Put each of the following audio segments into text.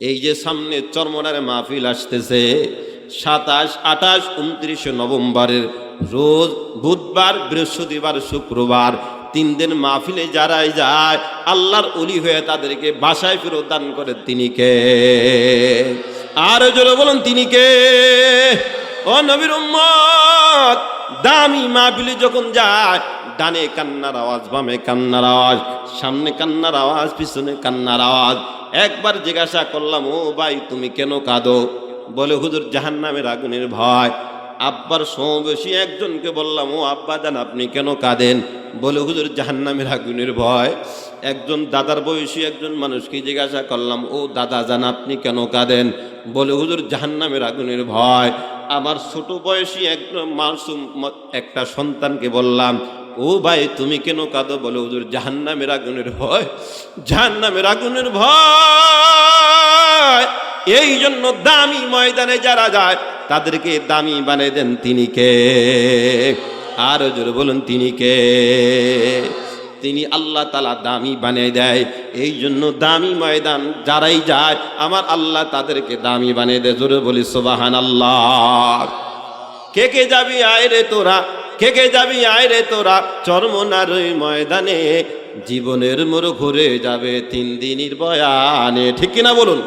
এই যে সামনে চরমনার মাহফিল আসতেছে 27, 28, 29 নভেম্বরের রোজ বুধবার, বৃহস্পতিবার, শুক্রবার 3 দিন মাহফিলে যারাই যায় আল্লাহর ওলি হয়ে তাদেরকে বাসায় ফেরত দান করে তিনি কে? আর জোরে বলুন তিনি কে? ও নবীর উম্মত, দামি মাহফিলে যখন যায় ডানে কান্নার আওয়াজ, বামে কান্নার আওয়াজ, সামনে কান্নার আওয়াজ, পিছনে কান্নার আওয়াজ। একবার জিজ্ঞাসা করলাম, ও ভাই তুমি কেন কাঁদো? বলে হুজুর জাহান্নামের আগুনের ভয়। আব্বার সমবয়সী একজনকে বললাম, ও আব্বা জান আপনি কেন কাঁদেন? বলে হুজুর জাহান্নামের আগুনের ভয়। একজন দাদার বয়সী একজন মানুষকে জিজ্ঞাসা করলাম, ও দাদা জান আপনি কেন কাঁদেন? বলে হুজুর জাহান্নামের আগুনের ভয়। আমার ছোট বয়সী একজন মাসুম একটা সন্তানকে বললাম, ও ভাই তুমি কেন কাঁদো? বলে হুজুর জাহান্নামের আগুনের ভয়, জাহান্নামের আগুনের ভয়। এই জন্য দামি ময়দানে যারা যায় তাদেরকে দামি বানিয়ে দেন তিনি কে? আর জোরে বলুন তিনি কে? তিনি আল্লাহ তাআলা দামি বানিয়ে দেয়। এই জন্য দামি ময়দান যারাই যায় আমার আল্লাহ তাদেরকে দামি বানিয়ে দেয়। জোরে বলি সুবহানাল্লাহ। কে কে যাবি আয় রে তোরা, কে কে যাবি আয় রে তোরা চরমনার ওই ময়দানে, জীবনের মোড় ঘুরে যাবে 3 দিনের বয়ানে। ঠিক কিনা বলুন?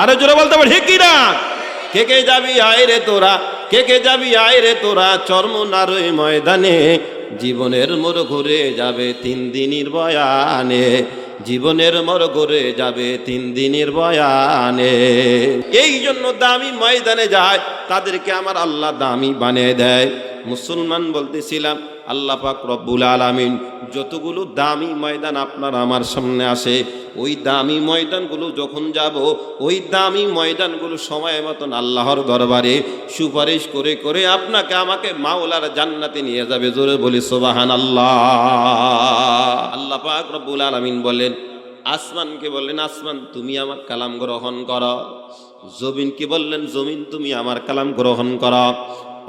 আরে জোরে বলতে হবে ঠিক কিনা? কে কে যাবি আয় রে তোরা, কে কে যাবি আয় রে তোরা চরমনার ওই ময়দানে, জীবনের মোড় ঘুরে যাবে 3 দিনের বয়ানে, জীবনের মোড় ঘুরে যাবে 3 দিনের বয়ানে। এই জন্য দামি ময়দানে যায় তাদেরকে আমার আল্লাহ দামি বানিয়ে দেয়। মুসলমান বলতেছিলাম আল্লাহ পাক রব্বুল আলামিন যতগুলো দামি ময়দান আপনার আমার সামনে আসে, ওই দামি ময়দানগুলো যখন যাব ওই দামি ময়দানগুলো সময় মতন আল্লাহর দরবারে সুপারিশ করে করে আপনাকে আমাকে মাওলার জান্নাতে নিয়ে যাবে। জোরে বলি সুবহানাল্লাহ। আল্লাহ পাক রব্বুল আলামিন বলেন, আসমানকে বললেন আসমান তুমি আমার কালাম গ্রহণ করো। জমিনকে বললেন জমিন তুমি আমার কালাম গ্রহণ করো।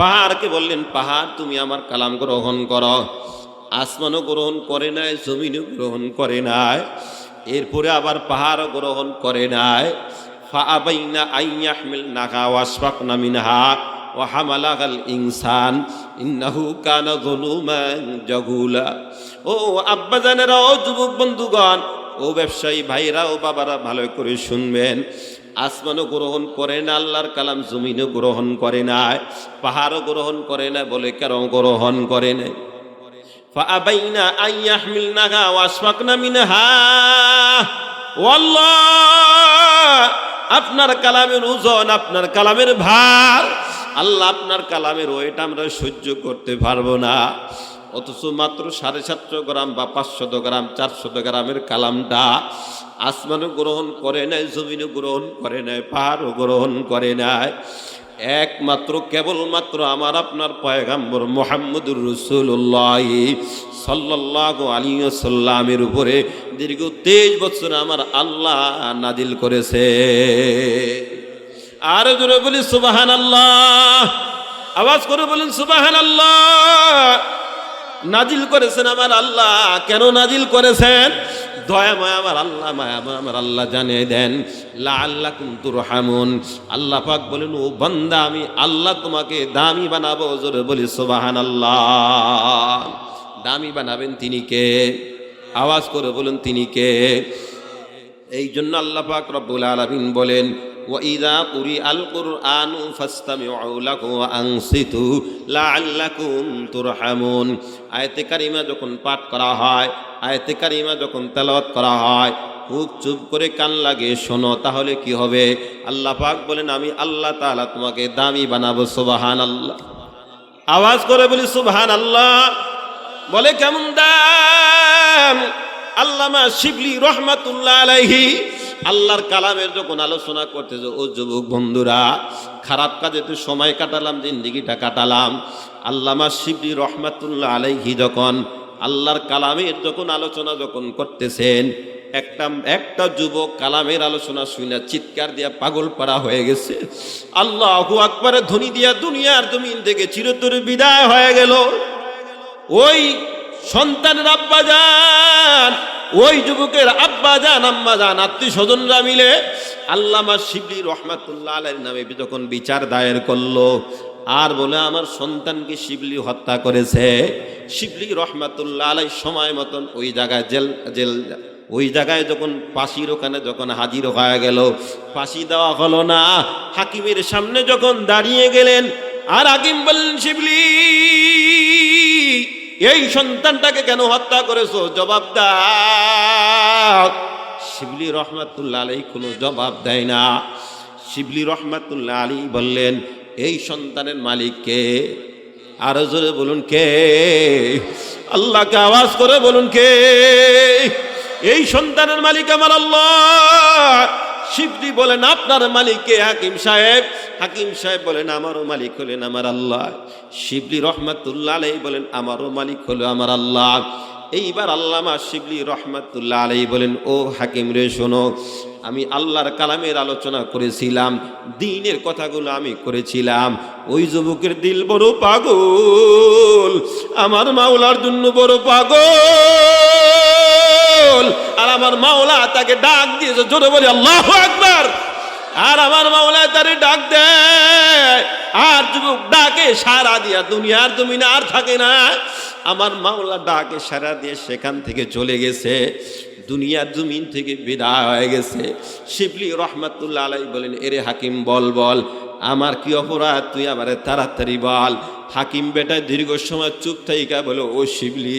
পাহাড়কে বললেন পাহাড় তুমি আমার কালাম গ্রহণ করো। আসমানও গ্রহণ করে নাই, জমিনও গ্রহণ করে নাই, এরপরে আবার পাহাড়ও গ্রহণ করে নাই। ফাআবাইনা আইয়াহমিলনাহা ওয়াসফাকনা মিনহা ওয়া হামালাহাল ইনসান ইন্নাহু কানা যুলুমান জাহুলা। ও আব্বাজানেরা, ও যুবক বন্ধুগণ, ও ব্যবসায়ী ভাইরা, ও বাবারা ভালো করে শুনবেন। আসমানও গ্রহণ করে না আল্লাহর কালাম, জমিনও গ্রহণ করে নাই, পাহাড়ও গ্রহণ করে না। বলে কেন গ্রহণ করে নাই? ফাআবাইনা আইয়াহমিলনাহা ওয়াসফাকনা মিনহা। ওয়াল্লাহ আপনার কালামের ওজন, আপনার কালামের ভার, আল্লাহ আপনার কালামের ওয়েট আমরা সহ্য করতে পারবো না। অথচ মাত্র 750 গ্রাম বা 500 গ্রাম 400 গ্রামের কালামটা আসমানও গ্রহণ করে নাই, জমিনও গ্রহণ করে নাই, পাহাড়ও গ্রহণ করে নাই। একমাত্র কেবলমাত্র আমার আপনার পয়গম্বর মুহাম্মদুর রাসূলুল্লাহ সাল্লাল্লাহু আলাইহি ওয়াসাল্লামের উপরে দীর্ঘ 23 বছর আমার আল্লাহ নাজিল করেছে। আর জোরে বলি সুবহানাল্লাহ। আওয়াজ করে বলেন সুবহানাল্লাহ। নাজিল করেছেন আমার আল্লাহ। কেন নাজিল করেছেন? দয়াময় আমার আল্লাহ, মায়াময় আমার আল্লাহ জানিয়ে দেন লাআল্লাকুম তুরহামুন। আল্লাহ পাক বলেন, ও বান্দা আমি আল্লাহ তোমাকে দামি বানাবো। জোরে বলি সুবহানাল্লাহ। দামি বানাবেন তিনি কে? আওয়াজ করে বলুন তিনি কে? এই জন্য আল্লাহ পাক রব্বুল আলামিন বলেন, ওয়াইযা কুরিআল কুরআনু ফাসতামিউ লাহু ওয়া আনসিতু লাআল্লাকুম তুরহামুন। আয়াতে কারিমা যখন পাঠ করা হয়, আয়াতে কারিমা যখন তেলাওয়াত করা হয়, খুব চুপ করে কান লাগিয়ে শোনো, তাহলে কি হবে? আল্লাহ পাক বলেন আমি আল্লাহ তাআলা তোমাকে দামি বানাবো। সুবহানাল্লাহ। আওয়াজ করে বলি সুবহানাল্লাহ। বলে কেমন দাম? আল্লামা শিবলি রহমাতুল্লাহ আলাইহি আল্লাহর কালামের যখন আলোচনা করতেছে, ও যুবক বন্ধুরা খারাপ কাজে তো সময় কাটালাম, জিন্দেগিটা কাটালাম। আল্লামা শিবলি রহমাতুল্লাহ আলাইহি যখন আল্লাহর কালামের যখন আলোচনা যখন করতেছেন, একটা যুবক কালামের আলোচনা শুনে চিৎকার দিয়া পাগল পাড়া হয়ে গেছে। আল্লাহু আকবারের ধ্বনি দিয়া দুনিয়ার জমিন থেকে চিরতরে বিদায় হয়ে গেল। ওই সন্তানের আব্বাজান ওই যুবকের আব্বা জান আম্মা জান আত্মীয় স্বজনরা মিলে আল্লামা শিবলি রহমাতুল্লাহ আলাইহির নামে যখন বিচার দায়ের করলো, আর বলে আমার সন্তানকে শিবলি হত্যা করেছে। শিবলি রহমাতুল্লাহ আলাইহি সময় মতন ওই জায়গায় জেল ওই জায়গায় যখন ফাঁসির ওখানে যখন হাজির হয়ে গেল, ফাঁসি দেওয়া হলো না। হাকিমের সামনে যখন দাঁড়িয়ে গেলেন, আর হাকিম বললেন, শিবলি এই সন্তানটাকে কেন হত্যা করেছো, জবাব দাও। শিবলি রহমাতুল্লাহ আলাইহি কোনো জবাব দেয় না। শিবলি রহমাতুল্লাহ আলাইহি বললেন, এই সন্তানের মালিক কে? আরো জোরে বলুন কে? আল্লাহকে আওয়াজ করে বলুন কে? এই সন্তানের মালিক আমার আল্লাহ। শিবলি বলেন, আপনার মালিক কে? হাকিম সাহেব। হাকিম সাহেব বলেন, আমারও মালিক হলেন আমার আল্লাহ। শিবলি রহমাতুল্লাহ আলাইহি বলেন, আমারও মালিক হলো আমার আল্লাহ। এইবার আল্লামা শিবলি রহমাতুল্লাহ আলাইহি বলেন, ও হাকিম রে শোনো, আমি আল্লাহর কালামের আলোচনা করেছিলাম, দ্বীনের কথাগুলো আমি করেছিলাম। ওই যুবকের দিল বড় পাগল, আমার মাওলার জন্য বড় পাগল। আর আমার মাওলা তাকে ডাক দিয়েছে, জোরে বলি আল্লাহু আকবার। আর আমার মাওলা তারে ডাক দেয়, আর যুবক ডাকে সারা দিয়া দুনিয়ার জমিনে আর থাকে না। আমার মাওলা ডাকে সারা দিয়ে সেখান থেকে চলে গেছে, দুনিয়ার জমিন থেকে বিদায় হয়ে গেছে। শিবলি রহমাতুল্লাহ আলাইহি বলেন, এরে হাকিম বল বল, আমার কি অপরাধ, তুই আমারে তাড়াতাড়ি বল। হাকিম বেটা দীর্ঘ সময় চুপ থাইকা বলো, ও শিবলি,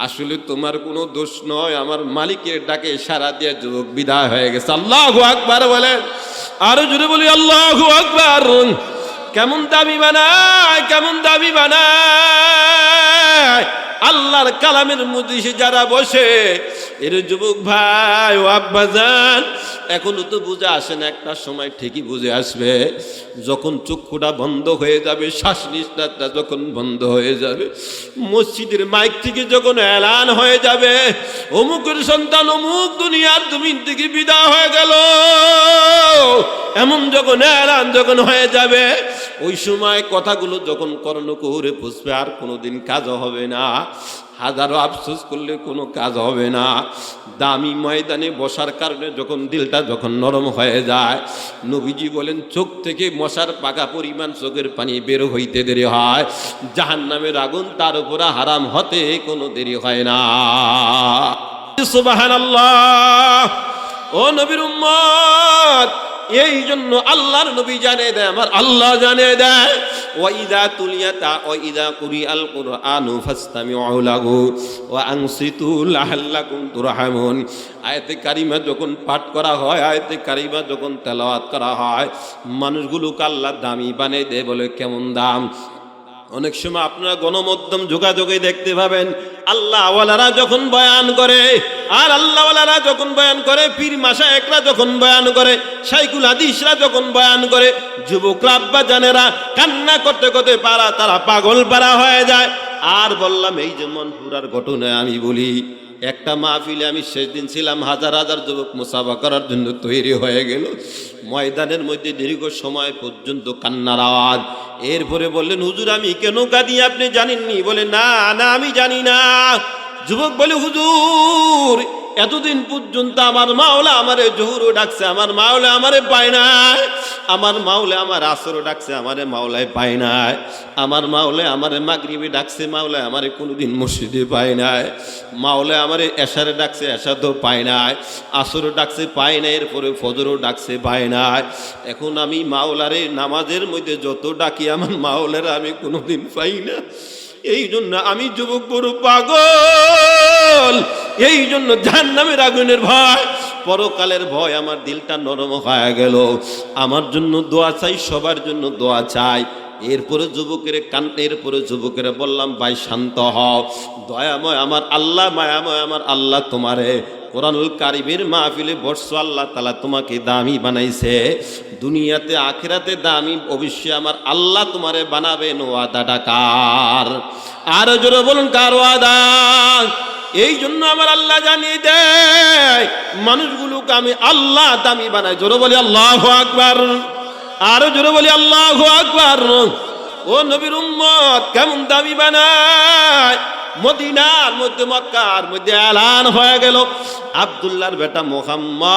আসলে তোমার কোনো দোষ নয়, আমার মালিকের ডাকে সারা দিয়ে যুবক বিদায় হয়ে গেছে। আল্লাহু আকবার বলেন, আরো জোরে বলি আল্লাহু আকবার। কেমন দাবি বানায়, কেমন দাবি বানায়। আল্লাহর কালামের মধ্যে যারা বসে, এর যুবক ভাই ও আব্বাজান, এখনো তো বুঝে আসে না, একটা সময় ঠিকই বুঝে আসবে। যখন চক্ষুটা বন্ধ হয়ে যাবে, শ্বাস নিঃশ্বাসটা যখন বন্ধ হয়ে যাবে, মসজিদের মাইক থেকে যখন এলান হয়ে যাবে, অমুকের সন্তান অমুক দুনিয়ার জমিন থেকে বিদায় হয়ে গেল, এমন যখন এলান যখন হয়ে যাবে, ওই সময় কথাগুলো যখন কর্ণকুহরে পুষবে, আর কোনোদিন কাজ হবে না। হাজারো আফসোস করলে কোনো কাজ হবে না। দামি ময়দানে বসার কারণে যখন দিলটা যখন নরম হয়ে যায়, নবীজি বলেন, চোখ থেকে মশার পাকা পরিমাণ চোখের পানি বের হইতে দেরি হয়, জাহান্নামের আগুন তার উপর হারাম হতে কোনো দেরি হয় না। সুবহানাল্লাহ। ও নবীর উম্মত, এই জন্য আল্লাহর নবী জানিয়ে দেয়, আমার আল্লাহ জানিয়ে দেয়, ওয়াইদা তুলিয়াতা ওয়াইদা কুরিআল কুরআনু ফাসতামিউ লাহু ওয়া আনসিতু লাআল্লাকুম তুরহামুন। আয়াতে কারিমা যখন পাঠ করা হয়, আয়াতে কারিমা যখন তেলাওয়াত করা হয়, মানুষগুলোকে আল্লাহ দামি বানিয়ে দেয়। বলে কেমন দাম? অনেক সময় আপনারা গণমাধ্যম যোগাযোগে দেখতে পাবেন, আল্লাহ ওয়ালারা যখন বয়ান করে, আর আল্লাহ ওয়ালারা যখন বয়ান করে, পীর মাশায়েখরা যখন বয়ান করে, শাইখুল হাদিসরা যখন বয়ান করে, যুবকরা আব্বা জানেরা কান্না করতে করতে তারা পাগল পারা হয়ে যায়। আর বললাম, এই যে মনপুরার ঘটনায় আমি বলি, একটা মাহফিলে আমি শেষ দিন ছিলাম, হাজার হাজার যুবক মুসাফা করার জন্য তৈরি হয়ে গেল। ময়দানের মধ্যে দীর্ঘ সময় পর্যন্ত কান্নার আওয়াজ। এরপরে বললেন, হুজুর আমি কেন কাঁদি আপনি জানেননি? বলে না না, আমি জানি না। যুবক বলে, হুজুর এতদিন পর্যন্ত আমার মাওলা আমারে জোহরও ডাকছে, আমার মাওলা আমারে পায় নাই, আমার মাওলা আমার আসরও ডাকছে, আমারে মাওলায় পায় নাই, আমার মাওলা আমারে মাগরিবে ডাকছে, মাওলা আমারে কোনোদিন মসজিদে পায় নাই, মাওলা আমারে এশারে ডাকছে, এশাতেও পায় নাই, আসরও ডাকছে পায় নাই, এরপরে ফজরও ডাকছে পায় নাই। এখন আমি মাওলারে নামাজের মধ্যে যত ডাকি, আমার মাওলারে আমি কোনোদিন পাই না। এই জন্য আমি যুবক বড় পাগল, এই জন্য জাহান্নামের আগুনের ভয়, পরকালের ভয়, আমার দিলটা নরম হয়ে গেল। আমার জন্য দোয়া চাই, সবার জন্য দোয়া চাই। এরপরে যুবকের বললাম, ভাই শান্ত হও, দয়াময় আমার আল্লাহ, মায়াময় আমার আল্লাহ তোমারে কোরআনুল কারিমের মাহফিলে বসছো, আল্লাহ তাআলা তোমাকে দামি বানাইছে, দুনিয়াতে আখিরাতে দামি অবশ্যই আমার আল্লাহ তোমারে বানাবেন। ওয়াদাটা কার? আরো জোরে বলুন, কার ওয়াদা? এই জন্য আমার আল্লাহ জানিয়ে দেয়, মানুষগুলোকে আমি আল্লাহ দামি বানাই। জোরে বলি আল্লাহু আকবার। আরো জোরে বলি আল্লাহু আকবার। ও নবীর উম্মত, কেমন দামি বানায়? মদিনার মধ্যে মক্কার মধ্যে এলান হয়ে গেল আব্দুল্লাহর বেটা মুহাম্মদ,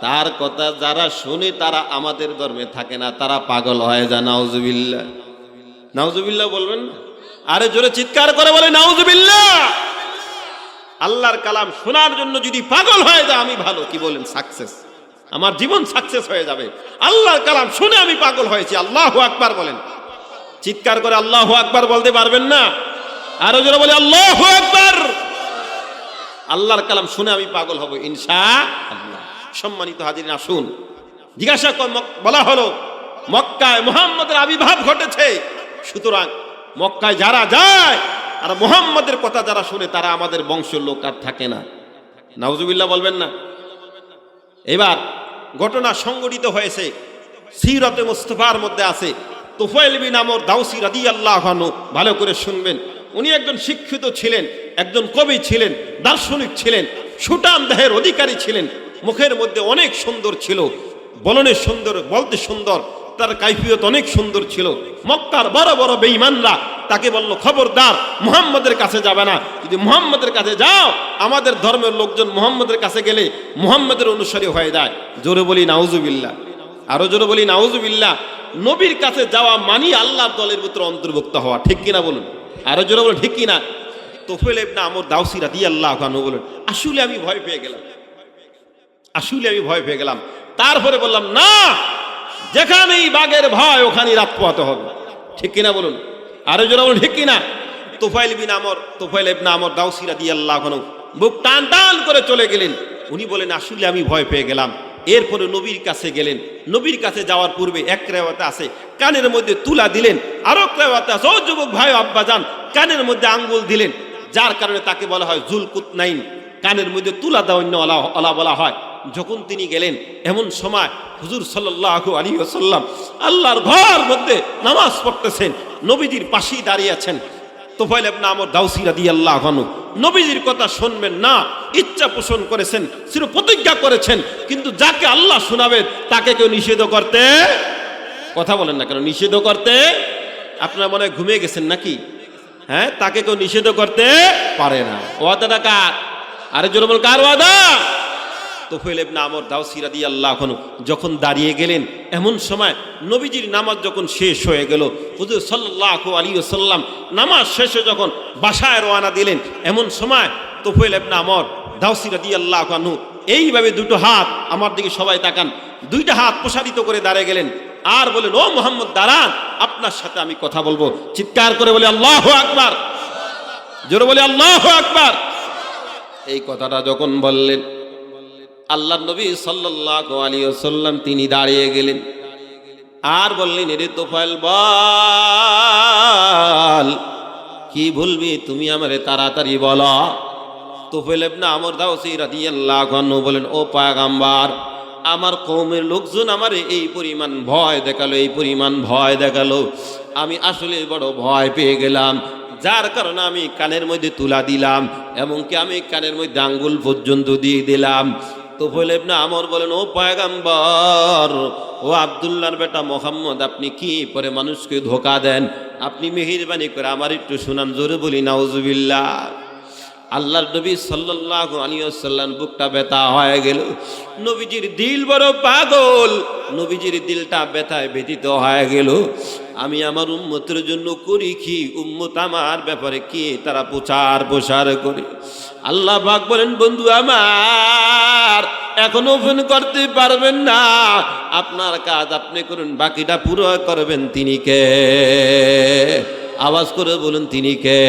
তার কথা যারা শুনে তারা আমাদের ধর্মে থাকে না, তারা পাগল হয়ে যায়। নাউজুবিল্লাহ, নাউজুবিল্লাহ বলবেন না? আরে জোরে চিৎকার করে বলে নাউজুবিল্লাহ। আল্লাহর কালাম শোনার জন্য যদি পাগল হয়ে যায় আমি ভালো, কি বলেন, সাকসেস, আমার জীবন সাকসেস হয়ে যাবে। আল্লাহর কালাম শুনে আমি পাগল হয়েছি। আল্লাহু আকবার বলেন, চিৎকার করে আল্লাহু আকবার বলতে পারবেন না? আরো জোরে বলে আল্লাহু আকবার। আল্লাহর কালাম শুনে আমি পাগল হব ইনশাআল্লাহ। সম্মানিত হাজিরিন, আসুন, জিজ্ঞাসা বলা হলো মক্কায় মুহাম্মদের আবির্ভাব ঘটেছে, সুতরাং মক্কায় যারা যায় আর মুহাম্মদের কথা যারা শুনে তারা আমাদের বংশের লোক আর থাকে না। নাউজুবিল্লাহ বলবেন না? এবার ঘটনা সংঘটিত হয়েছে সিরাতে মুস্তাফার মধ্যে আছে। তুফাইল বিন আমর দাউসী রাদিয়াল্লাহু আনহু, ভালো করে শুনবেন, উনি একজন শিক্ষিত ছিলেন, একজন কবি ছিলেন, দার্শনিক ছিলেন, সুঠাম দেহের অধিকারী ছিলেন, মুখের মধ্যে অনেক সুন্দর ছিল, বলনে সুন্দর, বলতে সুন্দর, তার কাইফিয়ত অনেক সুন্দর ছিল। মক্কার বড় বড় বেঈমানরা তাকে বলল, খবরদার মুহাম্মদের কাছে যাবে না, যদি মুহাম্মদের কাছে যাও আমাদের ধর্মের লোকজন মুহাম্মদের কাছে গেলে মুহাম্মদের অনুসারী হয়ে যায়। জোরে বলি নাউজুবিল্লাহ, আরো জোরে বলি নাউজুবিল্লাহ। নবীর কাছে যাওয়া মানি আল্লাহর দলের ভিতরে অন্তর্ভুক্ত হওয়া, ঠিক কিনা বলুন? আরো জোরে বলুন ঠিক কিনা? তুফাইল ইবনে আমর দাউসী রাদিয়াল্লাহু আনহু বলেন, আসলে আমি ভয় পেয়ে গেলাম, আসলে আমি ভয় পেয়ে গেলাম। তারপরে বললাম, না, যেখানেই বাঘের ভয় ওখানেই রাত পোহাতে হবে, ঠিক কিনা বলুন? আরো জোরে বলুন ঠিক কিনা? তুফাইল ইবনে আমর দাউসী রাদিয়াল্লাহু আনহু বুক টান টান করে চলে গেলেন। উনি বলেন, আসলে আমি ভয় পেয়ে গেলাম। এরপরে নবীর কাছে গেলেন। নবীর কাছে যাওয়ার পূর্বে এক রেওয়াতে আছে কানের মধ্যে তুলা দিলেন, আরো রেওয়াতে আছে, ও যুবক ভাই আব্বাজান, কানের মধ্যে আঙ্গুল দিলেন, যার কারণে তাকে বলা হয় জুলকুতনাইন, কানের মধ্যে তুলা দেওয়া বলা হয়। যখন তিনি গেলেন এমন সময় হুজুর সাল্লাল্লাহু আলাইহি ওয়াসাল্লাম আল্লাহর ঘর মধ্যে নামাজ পড়তেছেন, নবীজির পাশেই দাঁড়িয়ে আছেন। তুফাইল ইবনে আমর দাউসী রাদিয়াল্লাহু আনহু নবীজির কথা শুনবেন না ইচ্ছা পোষণ করেছেন, চির প্রতিজ্ঞা করেছেন, কিন্তু যাকে আল্লাহ শোনাবেন তাকে কেউ নিষেধ করতে, কথা বলেন না কেন, নিষেধ করতে, আপনারা মনে হয় ঘুমিয়ে গেছেন নাকি? হ্যাঁ, তাকে কেউ নিষেধ করতে পারে না। ওয়াদাটা কার? আরে জোরে বল, কার ওয়াদা? তুফাইল ইবনে আমর দাউসী রাদিয়াল্লাহু আনহু যখন দাঁড়িয়ে গেলেন, এমন সময় নবীজির নামাজ যখন শেষ হয়ে গেল, হুজুর সাল্লাল্লাহু আলাইহি ওয়াসাল্লাম নামাজ শেষে যখন বাসায় রওনা দিলেন, এমন সময় তুফাইল ইবনে আমর দাউসী রাদিয়াল্লাহু আনহু এইভাবে দুটো হাত, আমার দিকে সবাই তাকান, দুইটা হাত প্রসারিত করে দাঁড়িয়ে গেলেন আর বলেন, ও মুহাম্মদ দাঁড়ান, আপনার সাথে আমি কথা বলবো। চিৎকার করে বলে আল্লাহু আকবার, জোরে বলে আল্লাহু আকবার। এই কথাটা যখন বললেন, আল্লাহর নবী সাল্লাল্লাহু আলাইহি ওয়াসাল্লাম তিনি দাঁড়িয়ে গেলেন আর বললেন, রে তুফাইল, বল, কি বলবি তুমি আমারে তাড়াতাড়ি বলো। তুফাইল ইবনে আমর দাউসী রাদিয়াল্লাহু আনহু বলেন, ও পয়গম্বর, আমার কওমের লোকজন আমারে এই পরিমাণ ভয় দেখালো, এই পরিমাণ ভয় দেখালো, আমি আসলে বড় ভয় পেয়ে গেলাম, যার কারণে আমি কানের মধ্যে তুলা দিলাম, এমনকি আমি কানের মধ্যে আঙ্গুল পর্যন্ত দিয়ে দিলাম। তুফাইল ইবনে আমর বলেন, ও পয়গম্বর, ও আব্দুল্লাহর বেটা মুহাম্মদ, আপনি কি পরে মানুষকে ধোঁকা দেন? আপনি মেহেরবানি করে আমার একটু শুনান। জোরে বলি নাউজুবিল্লাহ। আল্লাহর নবী সাল্লাল্লাহু আলাইহি ওয়াসাল্লাম বুকটা ব্যথা হয়ে গেল, নবীজির দিল বড় পাগল, নবীজির দিলটা ব্যথায় ব্যথিত হয়ে গেল। আমি আমার উম্মতের জন্য করি কি, উম্মত আমার ব্যাপারে কি তারা প্রচার করে। আল্লাহ পাক বলেন, বন্ধু আমার, এখনো ওপেন করতে পারবেন না, আপনার কাজ আপনি করুন, বাকিটা পুরো করবেন তিনি কে? আওয়াজ করে বলুন, তিনি কে?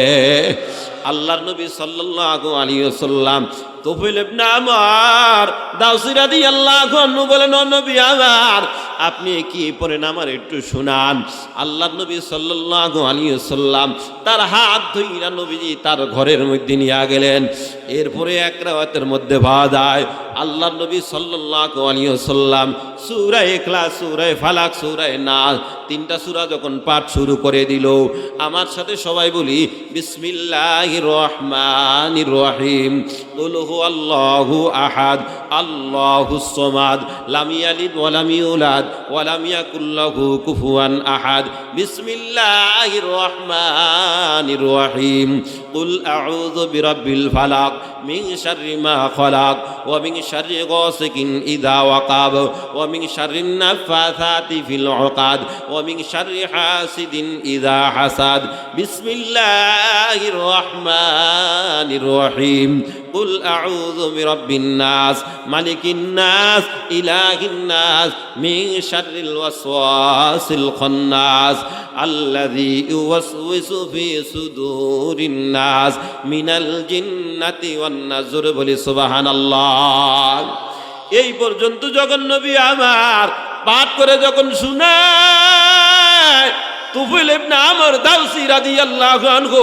আল্লাহর নবী সাল্লাল্লাহু আলাইহি ওয়াসাল্লাম তুফাইল ইবনে আমর দাউসী রাদিয়াল্লাহু আনহু বলেন, ও নবী আমার, আপনি কি পড়েন আমার একটু শুনান। আল্লাহর নবী সাল্লাল্লাহু আলাইহি ওয়াসাল্লাম তার হাত ধইরা নবীজি তার ঘরের মধ্যে নিয়ে গেলেন। এরপরে এক রাওয়াতের মধ্যে পাওয়া যায় আল্লাহর নবী সাল্লাল্লাহু আলাইহি ওয়াসাল্লাম সূরা ইখলাস, সূরা ফালাক, সূরা নাস, তিনটা সূরা যখন পাঠ শুরু করে দিল, আমার সাথে সবাই বলি বিসমিল্লাহির রহমানির রহিম, কুল হুয়াল্লাহু আহাদ আল্লাহুস সামাদ লাম ইয়ালিদ ওয়া লাম ইউলাদ ওয়া লাম ইয়াকুল লাহু কুফুয়ান আহাদ বিসমিল্লাহির রহমানির রহিম কুল আউযু বিরাব্বিল ফালাক মিন শাররি মা খালাক ওয়া মিন শাররি গাসিকিন ইযা ওয়াকাব ওয়া মিন শাররিন নাফাসাতি ফিল উকাদ ওয়া মিন শাররি হাসিদিন ইযা হাসাদ বিসমিল্লাহির রহমানির রহিম কুল আউযু বিরাব্বিন নাস মালিকিন নাস ইলাহিন নাস মিন শাররিল ওয়াসওয়াসিল খান্নাস আল্লাযী ইউওয়াসওয়িসু ফি সুদুরিন নাস মিনাল জিন্নাতি ওয়ান নাস। বলি সুবহানাল্লাহ। এই পর্যন্ত যখন নবী আমার পাঠ করে যখন শোনায় তুফাইল ইবনে আমর দাউসী রাদিয়াল্লাহু আনহু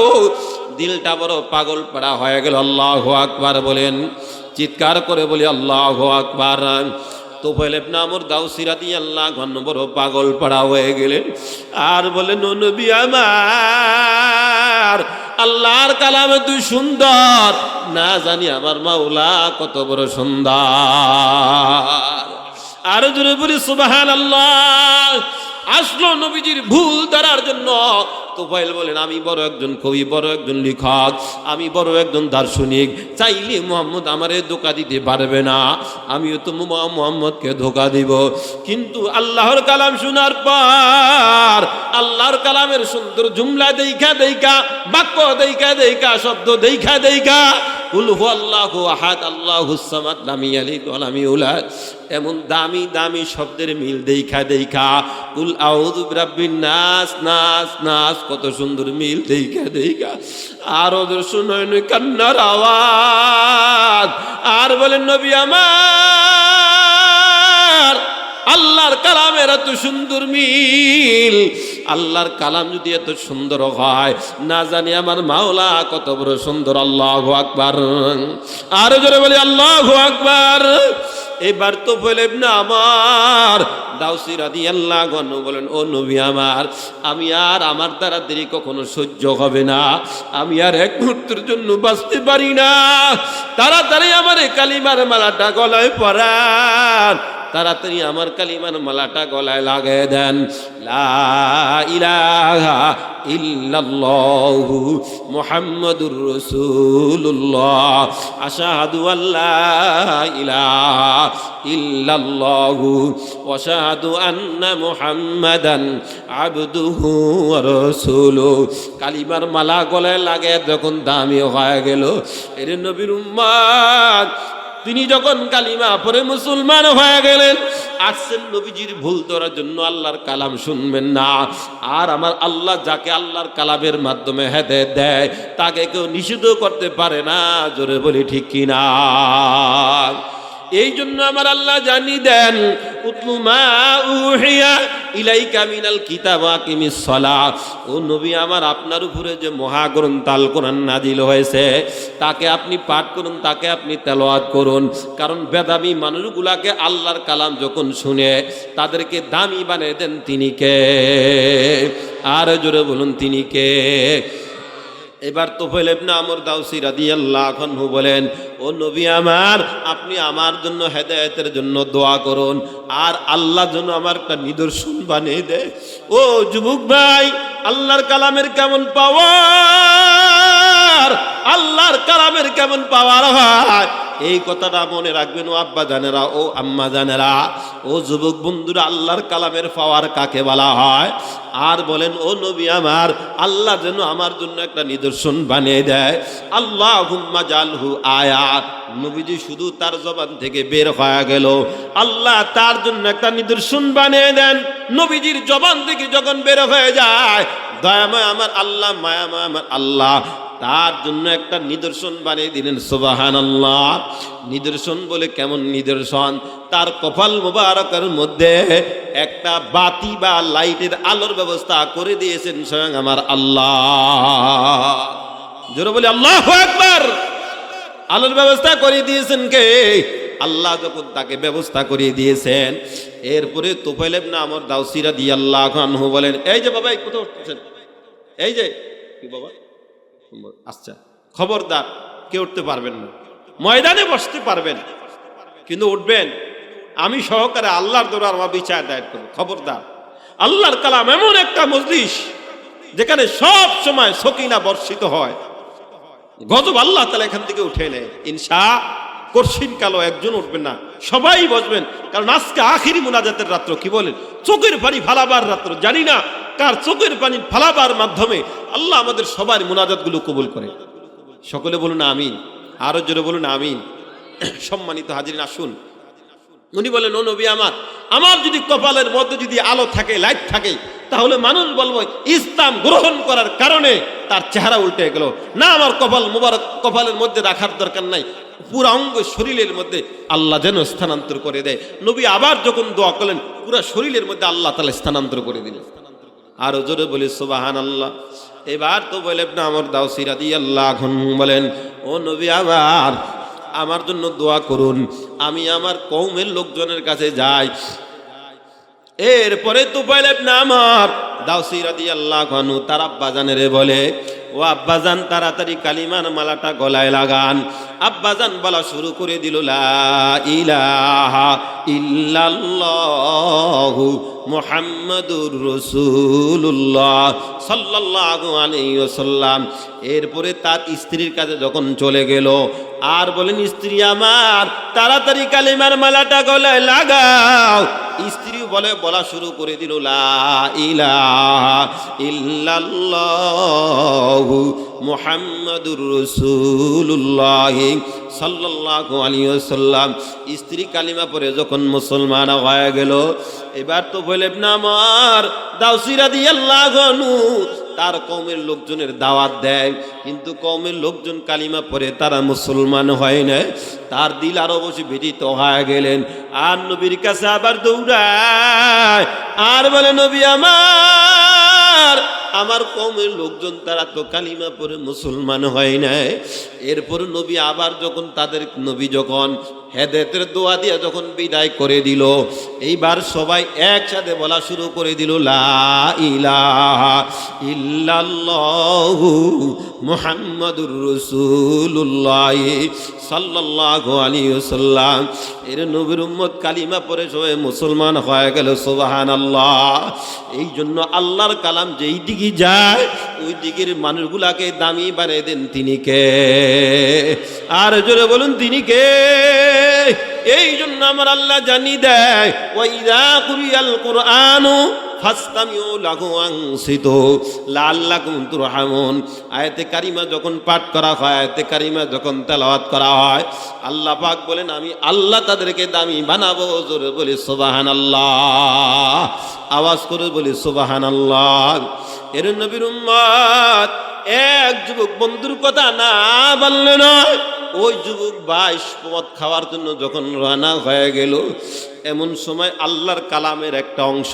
দিলটা বড় পাগল পাড়া হয়ে গেল। আল্লাহু আকবার বলেন, চিৎকার করে বলি আল্লাহু আকবার। তুফাইল ইবনে আমর দাউসী রাদিয়াল্লাহু আনহু বড় পাগল পাড়া হয়ে গেলেন আর বলেন, ও নবী আমার, আল্লাহর কালামে তুই সুন্দর, না জানি আমার মাওলা কত বড় সুন্দর। আর জোরে বলি সুবহানাল্লাহ। আসলো নবীজির ভুল ধরার জন্য। তুফাইল বলেন, আমি বড় একজন কবি, বড় একজন লেখক, আমি বড় একজন দার্শনিক, চাইলে মুহাম্মদ আমারে ধোঁকা দিতে পারবে না, আমিও তো মুহাম্মদকে ধোঁকা দিব। কিন্তু আল্লাহর কালাম শোনার পর, আল্লাহর কালামের সুন্দর জুমলা দেইখা দেইখা, বাক্য দেইখা দেইখা, শব্দ দেইখা দেইখা, কুল হুয়াল্লাহু আহাদ আল্লাহুস সামাদ লাম ইয়ালিদ ওয়া লাম ইউলাদ, এমন দামি দামি শব্দের মিল দেইখা দেইখা, কুল আউযু বিরাব্বিন নাস, নাস নাস, কত সুন্দর মিল দেইখা দেইখা, আর ওদের শুনয় কান্নার আওয়াজ। আর বলেন, নবী আমার, আল্লাহর কালামের এত সুন্দর মিল, আল্লাহর কালাম যদি এত সুন্দর হয়, না জানি আমার মাওলা কত বড় সুন্দর। আল্লাহু আকবার। আর জোরে বলি আল্লাহু আকবার। এবার তুফাইল ইবনে আমর দাউসী রাদিয়াল্লাহু আনহু বলেন, ও নবী আমার, আমি আর আমার দ্বারা দেরি কখনো সহ্য হবে না, আমি আর এক মুহূর্তের জন্য বাঁচতে পারি না, তাড়াতাড়ি আমার এই কালিমার মালাটা গলায় পরান, তাড়াতাড়ি আমার কালিমার মালাটা গলায় লাগিয়ে দেন। লা ইলাহা ইল্লাল্লাহু মুহাম্মাদুর রাসূলুল্লাহ, আশহাদু আল্লা ইলাহা ইল্লাল্লাহু ওয়া আশহাদু আন্না মুহাম্মাদান আবদুহু ওয়া রাসূলুহু। কালিমার মালা গলায় লাগে যখন দামি হয়ে গেল, এর নবীর উম্মত তিনি যখন কালিমা পড়ে মুসলমান হয়ে গেলেন, আসছেন নবীজির ভুল ধরার জন্য, আল্লাহর কালাম শুনবেন না। আর আমার আল্লাহ যাকে আল্লাহর কালামের মাধ্যমে হেদায়েত দেয়, তাকে কেউ নিষিদ্ধ করতে পারে না। জোরে বলি ঠিক কিনা? এই জন্য আমার আল্লাহ জানি দেন, উতলু মা উহিয়া ইলাইকা মিনাল কিতাব ওয়া আকিমিস সালাহ। ও নবী আমার, আপনার উপরে যে মহাগ্রন্থ আল কোরআন নাজিল হয়েছে, তাকে আপনি পাঠ করুন, তাকে আপনি তেলাওয়াত করুন। কারণ বেদামি মানুষগুলাকে আল্লাহর কালাম যখন শুনে তাদেরকে দামি বানিয়ে দেন তিনি কে? আর জোরে বলুন তিনি কে? এবার তুফাইল ইবনে আমর দাউসী রাদিয়াল্লাহু আনহু বলেন, ও নবী আমার, আপনি আমার জন্য হেদায়েতের জন্য দোয়া করুন, আর আল্লাহ যেন আমার একটা নিদর্শন বানিয়ে দেয়। ও যুবক ভাই, আল্লাহর কালামের কেমন পাওয়ার, আল্লাহর কালামের কেমন পাওয়ার হয়, এই কথাটা মনে রাখবেন। ও আব্বা জানেরা, ও আম্মা জানেরা, ও যুবক বন্ধুরা, আল্লাহর কালামের পাওয়ার কাকে বলা হয়? আর বলেন, ও নবী আমার, আল্লাহ যেন আমার জন্য একটা নিদর্শন বানিয়ে দেয়। আল্লাহুম্মা জালহু আয়াত। নবীজি শুধু তার জবান থেকে বের হয়ে গেল, আল্লাহ তার জন্য একটা নিদর্শন বানিয়ে দেন। নবীজির জবান থেকে যখন বের হয়ে যায়, দয়াময় আমার আল্লাহ, মায়াময় আমার আল্লাহ তার জন্য একটা নিদর্শন বানিয়ে দিলেন। সুবহানাল্লাহ। নিদর্শন বলে কেমন নিদর্শন? তার কপাল মোবারকের মধ্যে একটা বাতি বা লাইটের আলোর ব্যবস্থা করে দিয়েছেন স্বয়ং আমার আল্লাহ। জোরে বলি আল্লাহু আকবার। আলোর ব্যবস্থা করে দিয়েছেন কে? আল্লাহ যখন তাকে ব্যবস্থা করে দিয়েছেন, এরপরে তুফাইল ইবনে আমর দাউসী রাদিয়াল্লাহু আনহু বলেন, এই যে বাবা, কোথায় উঠতেছেন? এই যে কি বাবা, আচ্ছা খবরদার, কে উঠতে পারবেন না, ময়দানে বসতে পারবেন, কিন্তু উঠবেন আমি সহকারে আল্লাহর দরবার আমার বিচার দায়ের করব। খবরদার, আল্লাহর কালাম এমন একটা মজলিস যেখানে সব সময় সকিনা বর্ষিত হয়, গজব আল্লাহ তাআলা এখান থেকে উঠে নেয়। ইনশা কঠিন কালো একজন উঠবেন না, সবাই বসবেন, কারণ আজকে আখিরি মুনাজাতের রাত্র। কি বলেন? চোখের পানি ফালাবার রাত্র। জানি না কার চোখের পানি ফালাবার মাধ্যমে আল্লাহ আমাদের সবার মুনাজাতগুলো কবুল করে। সকলে বলুন আমিন, আরো জোরে বলুন আমিন। সম্মানিত হাজিরিন, আসুন। উনি বলেন, ও নবী আমার যদি কপালের মধ্যে যদি আলো থাকে, লাইট থাকে, তাহলে মানুষ বলবো ইসলাম গ্রহণ করার কারণে তার চেহারা উল্টে গেল। না, আমার কপাল মুবারক কপালের মধ্যে রাখার দরকার নাই, পুরো অঙ্গ শরীরের মধ্যে আল্লাহ যেন স্থানান্তর করে দেয়। নবী আবার যখন দোয়া করলেন, পুরো শরীরের মধ্যে আল্লাহ তাআলা স্থানান্তর করে দিলেন। আরো জোরে বলি সুবহানাল্লাহ। এবার তো বলে ইবনে আমর দাওসী রাদিয়াল্লাহু আনহু বলেন, ও নবী আমার জন্য দোয়া করুন, আমি আমার কওমের লোকজনের কাছে যাই। এরপরে তো বলে ইবনে আমর দাওসী রাদিয়াল্লাহু আনহু তার আব্বাজানের বলে, ও আব্বাজান তাড়াতাড়ি কালিমার মালাটা গলায় লাগান। আব্বাজান বলা শুরু করে দিল, লা ইলাহা ইল্লাল্লাহু মুহাম্মাদুর রাসূলুল্লাহ সাল্লাল্লাহু আলাইহি ওয়াসাল্লাম। এরপরে তার স্ত্রীর কাছে যখন চলে গেল, আর বলেন, স্ত্রী আমার তাড়াতাড়ি কালিমার মালাটা গলায় লাগাও। স্ত্রী বলা শুরু করে দিল, লা ইলাহা ইল্লাল্লাহু মুহাম্মাদুর রাসূলুল্লাহ সাল্লাল্লাহু আলাইহি ওয়াসাল্লাম। স্ত্রী কালিমা পড়ে যখন মুসলমান হয়ে গেল, এবার তো বলে ইবনে আমর দাওসী রাদিয়াল্লাহু আনহু তার কওমের লোকজনের দাওয়াত দেয়, কিন্তু কওমের লোকজন কালিমা পড়ে তারা মুসলমান হয় না। তার দিল আরো বেশি ব্যথিত হয়ে গেলেন, আর নবীর কাছে আবার দৌড়ায়, আর বলে, নবী আমার কওমের লোকজন তারা তো কালিমা পড়ে মুসলমান হয় না। এরপর নবী আবার যখন নবী যখন হেদায়েতের দোয়া দিয়ে যখন বিদায় করে দিল, এইবার সবাই একসাথে বলা শুরু করে দিল, লা ইলাহা ইল্লাল্লাহু মুহাম্মাদুর রাসূলুল্লাহ সাল্লাল্লাহু আলাইহি ওয়াসাল্লাম। এর নবীর উম্মত কালিমা পড়ে সবাই মুসলমান হয়ে গেল। সুবহানাল্লাহ। এই জন্য আল্লাহর কালাম যেই দিকে যায় ওই দিকের মানুষগুলাকে দামি বানিয়ে দেন তিনি কে? আর জোরে বলুন, তিনি কে? এই জন্য আমার আল্লাহ জানিয়ে দেয়, ওয়াইদা কুরিয়াল কুরআনু ফাসতামিউ লাহু ওয়ানসিতু লাআল্লাকুম তুরহামুন। আয়াতে কারিমা যখন পাঠ করা হয়, আয়াতে কারিমা যখন তেলাওয়াত করা হয়, আল্লাহ পাক বলেন আমি আল্লাহ তাদেরকে দামি বানাবো। জোরে বলি সুবহানাল্লাহ, আওয়াজ করে বলি সুবহানাল্লাহ। এর নবীর উম্মত এক যুবক বন্ধুর কথা না বললে নয়, ওই যুবক 22 মদ খাওয়ার জন্য যখন রওনা হয়ে গেল, এমন সময় আল্লাহর কালামের একটা অংশ,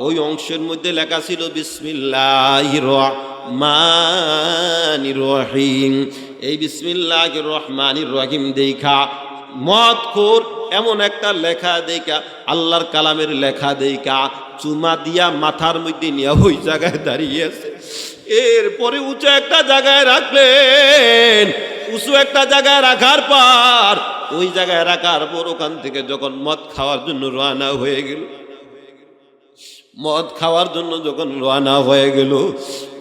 ওই অংশের মধ্যে লেখা ছিল বিসমিল্লাহির রহমানির রহিম। এই বিসমিল্লাহির রহমানির রহিম দেখা মদখোর এমন একটা লেখা দেখা, আল্লাহর কালামের লেখা দেখা চুমা দিয়া মাথার মধ্যে নিয়ে ওই জায়গায় দাঁড়িয়ে আছে। এরপরে উঁচু একটা জায়গায় রাখলেন। উঁচু একটা জায়গায় রাখার পর, ওই জায়গায় রাখার পর ওখান থেকে যখন মদ খাওয়ার জন্য রওনা হয়ে গেল, মদ খাওয়ার জন্য যখন রওনা হয়ে গেল,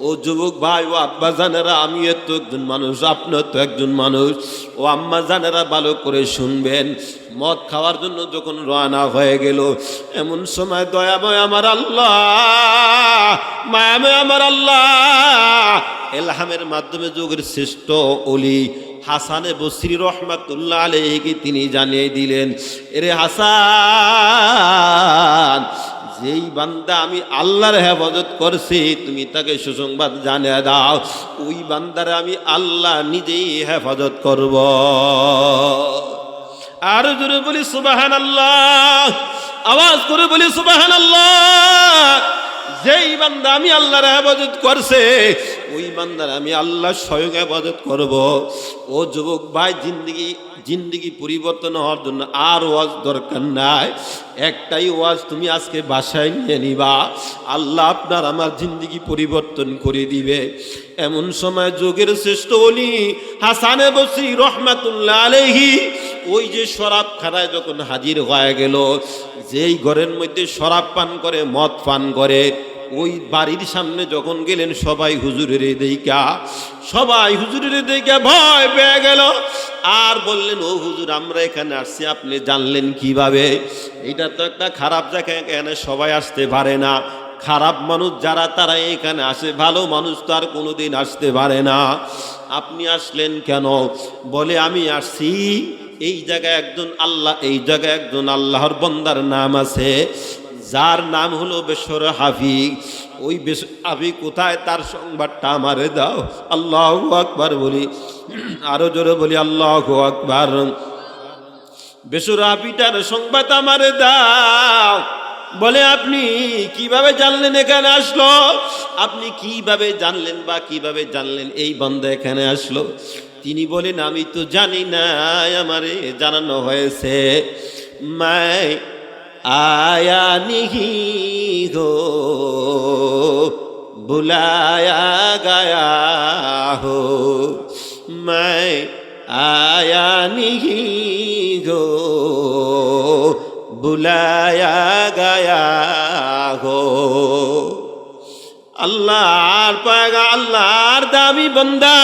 ও যুবক ভাই, ও আব্বা জানেরা, আমি তো একজন মানুষ, আপনিও তো একজন মানুষ, ও আম্মা জানেরা, ভালো করে শুনবেন। মদ খাওয়ার জন্য যখন রওনা হয়ে গেল, এমন সময় দয়াময় আমার আল্লাহ, মায়াময় আমার আল্লাহ এলহামের মাধ্যমে যুগের শ্রেষ্ঠ ওলি হাসানে বসরি রহমাতুল্লাহ আলাইহি তিনি জানিয়ে দিলেন, এরে হাসান, যেই বান্দা আমি আল্লাহর হেফাজত করছি, তুমি তাকে সুসংবাদ জানিয়ে দাও, ওই বান্দারে আমি আল্লাহ নিজেই হেফাজত করব। আর জোরে বলি সুবহানাল্লাহ, আওয়াজ করে বলি সুবহানাল্লাহ। যেই বান্দা আমি আল্লাহর হেফাজত করছে, ওই বান্দার আমি আল্লাহ স্বয়ং ইবাদত করব। ও যুবক ভাই, জিন্দেগি পরিবর্তন হওয়ার জন্য আর ওয়াজ দরকার নাই, একটাই ওয়াজ তুমি আজকে বাসায় নিয়ে নিবা, আল্লাহ আপনার আমার জিন্দেগি পরিবর্তন করে দিবে। এমন সময় যুগের শ্রেষ্ঠ ওলি হাসানে বসরি রহমাতুল্লাহ আলাইহি ওই যে শরাব খানায় যখন হাজির হয়ে গেল, যেই ঘরের মধ্যে শরাব পান করে, মদ পান করে, ওই বাড়ির সামনে যখন গেলেন সবাই হুজুরের দেখা ভয় পেয়ে গেল। আর বললেন, ও হুজুর, আমরা এখানে আসছি, আপনি জানলেন কিভাবে? এটা তো একটা খারাপ জায়গা, এখানে সবাই আসতে পারে না, খারাপ মানুষ যারা তারা এখানে আসে, ভালো মানুষ তো আর কোনোদিন আসতে পারে না, আপনি আসলেন কেন? বলে, আমি আসছি এই জায়গায় একজন আল্লাহর বান্দার নাম আছে, যার নাম হলো বেশর হাফিজ। ওই বেশর হাফিজ কোথায়, তার সংবাদটা আমারে দাও। আল্লাহু আকবার বলি, আরো জোরে বলি আল্লাহু আকবার। বেশর হাফিজটার সংবাদ আমারে দাও। বলে, আপনি কিভাবে জানলেন এখানে আসলো? আপনি কিভাবে জানলেন বা কিভাবে জানলেন এই বান্দা এখানে আসলো? তিনি বলেন, আমি তো জানি না, আমারে জানানো হয়েছে। মাই आया नहीं हो बुलाया गया हो, मैं आया नहीं हो बुलाया गया हो। আল্লাহর পায়গা, আল্লাহর দামি বান্দা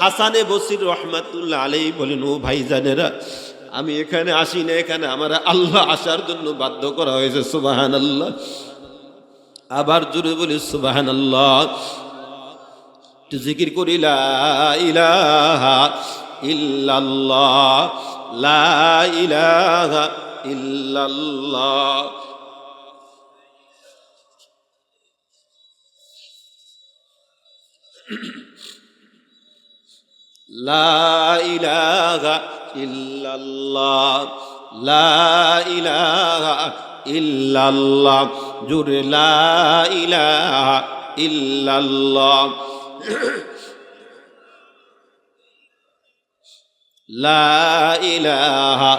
হাসানে বসরি রহমাতুল্লাহ আলাইহি বলেন, ও ভাইজানেরা, আমি এখানে আসি না, এখানে আমার আল্লাহ আসার জন্য বাধ্য করা হয়েছে। সুবহানাল্লাহ। আবার জোরে বলি সুবহানাল্লাহ। তো জিকির করি, লা ইলাহা ইল্লাল্লাহ, লা ইলাহা ইল্লাল্লাহ। লা ইলাহা ইল্লাল্লাহ, লা ইলাহা ইল্লাল্লাহ, জোরে লা ইলাহা ইল্লাল্লাহ, লা ইলাহা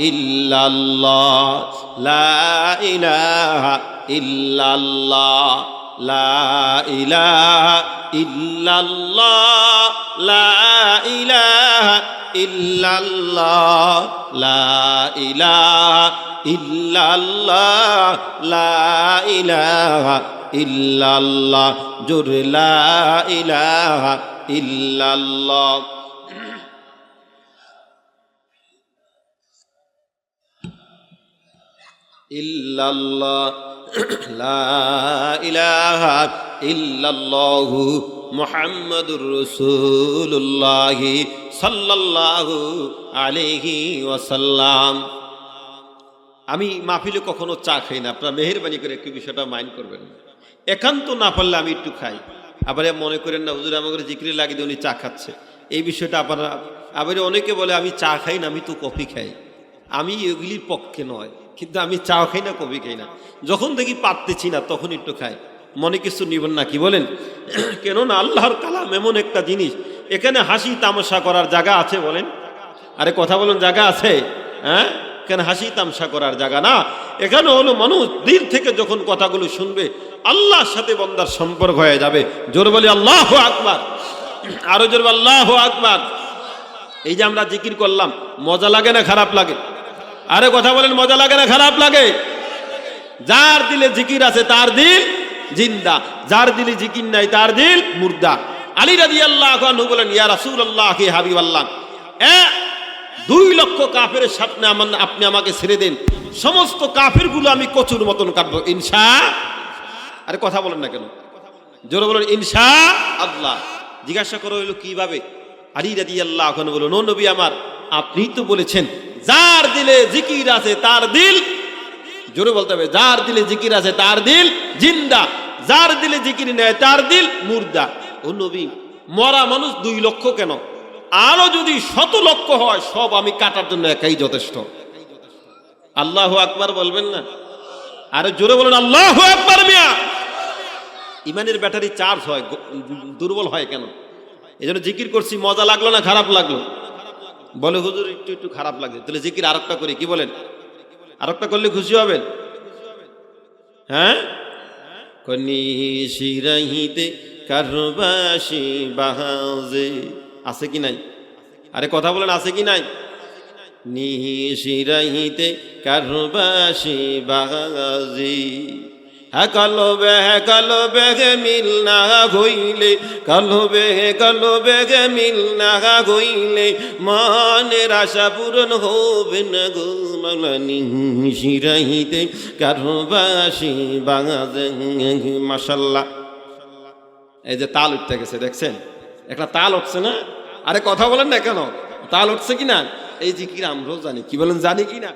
ইল্লাল্লাহ, লা ইলাহা ইল্লাল্লাহ, লা ইলাহা ইল্লাল্লাহ, লা ইলাহা ইল্লাল্লাহ, লা ইলাহা ইল্লাল্লাহ, লা ইলাহা ইল্লাল্লাহ, জোরে লা ইলাহা ইল্লাল্লাহ। ইল্লাল্লাহ, লা ইলাহা ইল্লাল্লাহু মুহাম্মাদুর রাসূলুল্লাহ সাল্লাল্লাহু আলাইহি ওয়াসাল্লাম। আমি মাহফিলে কখনো চা খাই না, আপনারা মেহেরবানি করে একটু বিষয়টা মাইন্ড করবেন। একান্ত না পারলে আমি একটু খাই। আবার মনে করেন না, হুজুর আমাকে জিকিরে লাগিয়ে দিয়ে উনি চা খাচ্ছে, এই বিষয়টা আপনারা। আবার অনেকে বলে, আমি চা খাই না, আমি তো কফি খাই। আমি এগুলির পক্ষে নয়, কিন্তু আমি চা খাই না, কফি খাই না। যখন দেখি পারতেছি না, তখন একটু খাই। মনে কিছু নিবেন না, কি বলেন? কেননা আল্লাহর কালাম এমন একটা জিনিস, এখানে হাসি তামাশা করার জায়গা আছে বলেন? আরে কথা বলেন, জায়গা আছে? হ্যাঁ, কেন হাসি তামাশা করার জায়গা না। এখানে হলো মানুষ দিল থেকে যখন কথাগুলো শুনবে, আল্লাহর সাথে বান্দার সম্পর্ক হয়ে যাবে। জোর বলি আল্লাহু আকবার, আরো জোর আল্লাহু আকবার। এই যে আমরা জিকির করলাম, মজা লাগে না খারাপ লাগে? আরে কথা বলেন, মজা লাগে না খারাপ লাগে? যার দিলে জিকির আছে তার দিল জিন্দা, যার দিলে জিকির নাই তার দিল মুর্দা। আলী রাদিয়াল্লাহু আনহু বলেন, ইয়া রাসূলুল্লাহ, হে হাবিবাল্লাহ, 2 লক্ষ কাফেরের সামনে আপনি আমাকে ছেড়ে দেন, সমস্ত কাফেরগুলো আমি কচুর মতন কাটবো ইনশাআল্লাহ। আরে কথা বলেন না কেন? জোরে বলেন ইনশাআল্লাহ। জিজ্ঞাসা করা হইল, কিভাবে? আলী রাদিয়াল্লাহু আনহু বলেন, ও নবী আমার, আপনি তো বলেছেন যার দিলে জিকির আছে তার দিল, জোরে বলতে হবে, যার দিলে জিকির আছে তার দিল জিন্দা, যার দিলে জিকির নেই তার দিল মুর্দা। ও নবী, মরা মানুষ 2 লক্ষ কেন? আরো যদি 100 লক্ষ হয়, সব আমি কাটার জন্য একাই যথেষ্ট। আল্লাহু আকবার বলবেন না? আরে জোরে বলেন আল্লাহু আকবার। মিয়া ইমানের ব্যাটারি চার্জ হয়, দুর্বল হয় কেন? এই জন্য জিকির করছি, মজা লাগলো না খারাপ লাগলো? বলে হুজুর একটু একটু খারাপ লাগে, তাহলে জিকির আরেকটা করি, কি বলেন? আরেকটা করলে খুশি হবেন? হ্যাঁ, নিশিরাহিতে কারবাসি বাহাজে, আছে কি নাই? আরে কথা বলেন, আছে কি নাই? নিশিরাহিতে কারবাসি বাহাজি, হ্যাঁ কলবে মিল না হইলে, কলবে মিল না হইলে মনের আশা পূরণ হবে না গো মাওলা। নিশিরাহিতে কারবাসি বাহাজে। মাশাআল্লাহ, এই যে তাল উঠতে গেছে দেখছেন, একটা তাল উঠছে না? আরে কথা বলেন না কেন? তাল উঠছে কিনা? এই জিকির আমরাও জানি, কি বলেন, জানি কিনা?